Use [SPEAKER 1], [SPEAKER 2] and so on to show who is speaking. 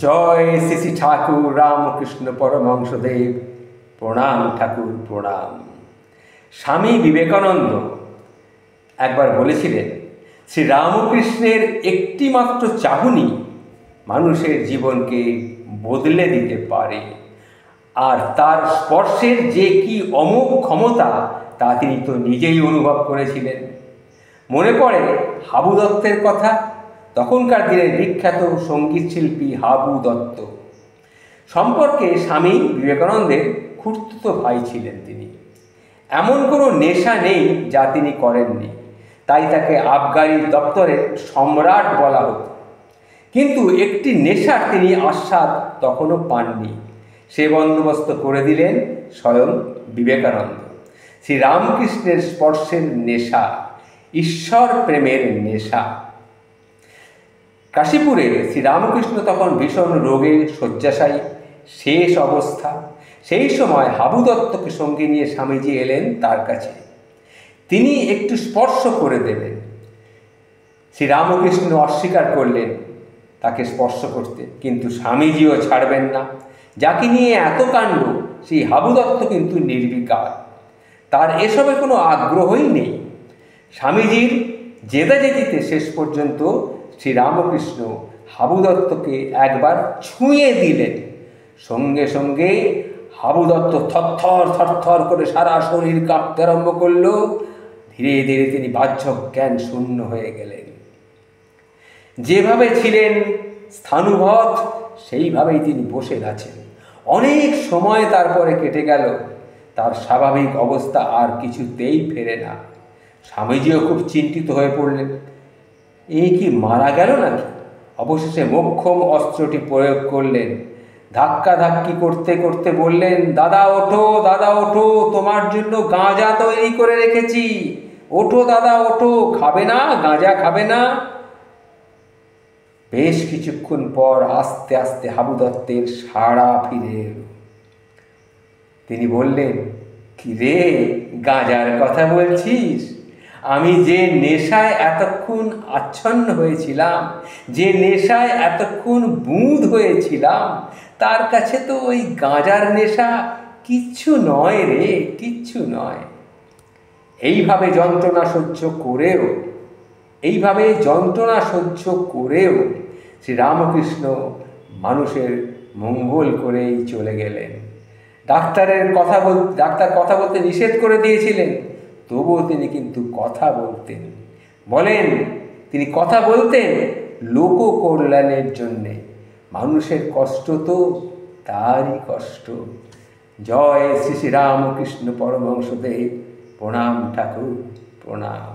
[SPEAKER 1] জয় শ্রী শ্রী ঠাকুর রামকৃষ্ণ পরমহংসদেব। প্রণাম ঠাকুর, প্রণাম। স্বামী বিবেকানন্দ একবার বলেছিলেন, শ্রী রামকৃষ্ণের একটি মাত্র চাহনি মানুষের জীবনকে বদলে দিতে পারে, আর তার স্পর্শের যে কি অমোঘ ক্ষমতা তা তিনি তো নিজেই অনুভব করেছিলেন। মনে পড়ে হাবু দত্তের কথা। তখনকার দিনের বিখ্যাত সঙ্গীত শিল্পী হাবু দত্ত সম্পর্কে স্বামী বিবেকানন্দের খুড়তুতো ভাই ছিলেন তিনি। এমন কোনো নেশা নেই যা তিনি করেননি, তাই তাকে আবগারি দপ্তরের সম্রাট বলা হতো। কিন্তু একটি নেশার তিনি আস্বাদ তখনও পাননি, সে বন্দোবস্ত করে দিলেন স্বয়ং বিবেকানন্দ। শ্রীরামকৃষ্ণের স্পর্শের নেশা, ঈশ্বর প্রেমের নেশা। কাশীপুরে শ্রীরামকৃষ্ণ তখন ভীষণ রোগে শয্যাশায়ী, শেষ অবস্থা। সেই সময় হাবু দত্তকে সঙ্গে নিয়ে স্বামীজি এলেন তার কাছে। তিনি একটু স্পর্শ করে দেবেন। শ্রীরামকৃষ্ণ অস্বীকার করলেন তাকে স্পর্শ করতে, কিন্তু স্বামীজিও ছাড়বেন না। যাকে নিয়ে এত কাণ্ড সেই হাবু দত্ত কিন্তু নির্বিকার, তার এসবে কোনো আগ্রহই নেই। স্বামীজির জেদাজেদিতে শেষ পর্যন্ত শ্রীরামকৃষ্ণ হাবু দত্তকে একবার ছুঁয়ে দিলেন। সঙ্গে সঙ্গে হাবু দত্ত থরথর থরথর করে সারা শরীর কাঁপতে আরম্ভ করল। ধীরে ধীরে তিনি বাহ্য জ্ঞান শূন্য হয়ে গেলেন। যেভাবে ছিলেন স্থাণুবৎ সেইভাবেই তিনি বসে আছেন। অনেক সময় তারপরে কেটে গেল, তার স্বাভাবিক অবস্থা আর কিছুতেই ফেরে না। স্বামীজিও খুব চিন্তিত হয়ে পড়লেন, এই কি মারা গেল নাকি? অবশেষে মোক্ষম অস্ত্রটি প্রয়োগ করলেন। ধাক্কাধাক্কি করতে করতে বললেন, দাদা ওঠো, দাদা ওঠো, তোমার জন্য গাঁজা তৈরি করে রেখেছি, ওঠো দাদা ওঠো, খাবে না? গাঁজা খাবে না? বেশ কিছুক্ষণ পর আস্তে আস্তে হাবু দত্তের সাড়া ফিরে এল। তিনি বললেন, কি রে, গাঁজার কথা বলছিস? আমি যে নেশায় এতক্ষণ আচ্ছন্ন হয়েছিলাম, যে নেশায় এতক্ষণ বুঁদ হয়েছিলাম, তার কাছে তো ওই গাঁজার নেশা কিচ্ছু নয় রে, কিচ্ছু নয়। এইভাবে যন্ত্রণা সহ্য করেও শ্রীরামকৃষ্ণ মানুষের মঙ্গল করেই চলে গেলেন। ডাক্তার কথা বলতে নিষেধ করে দিয়েছিলেন, তবুও তিনি কিন্তু কথা বলতেন। বলেন, তিনি কথা বলতেন লোক কল্যাণের জন্যে। মানুষের কষ্ট তো তারই কষ্ট। জয় শ্রী শ্রী রামকৃষ্ণ পরমহংসদেব। প্রণাম ঠাকুর, প্রণাম।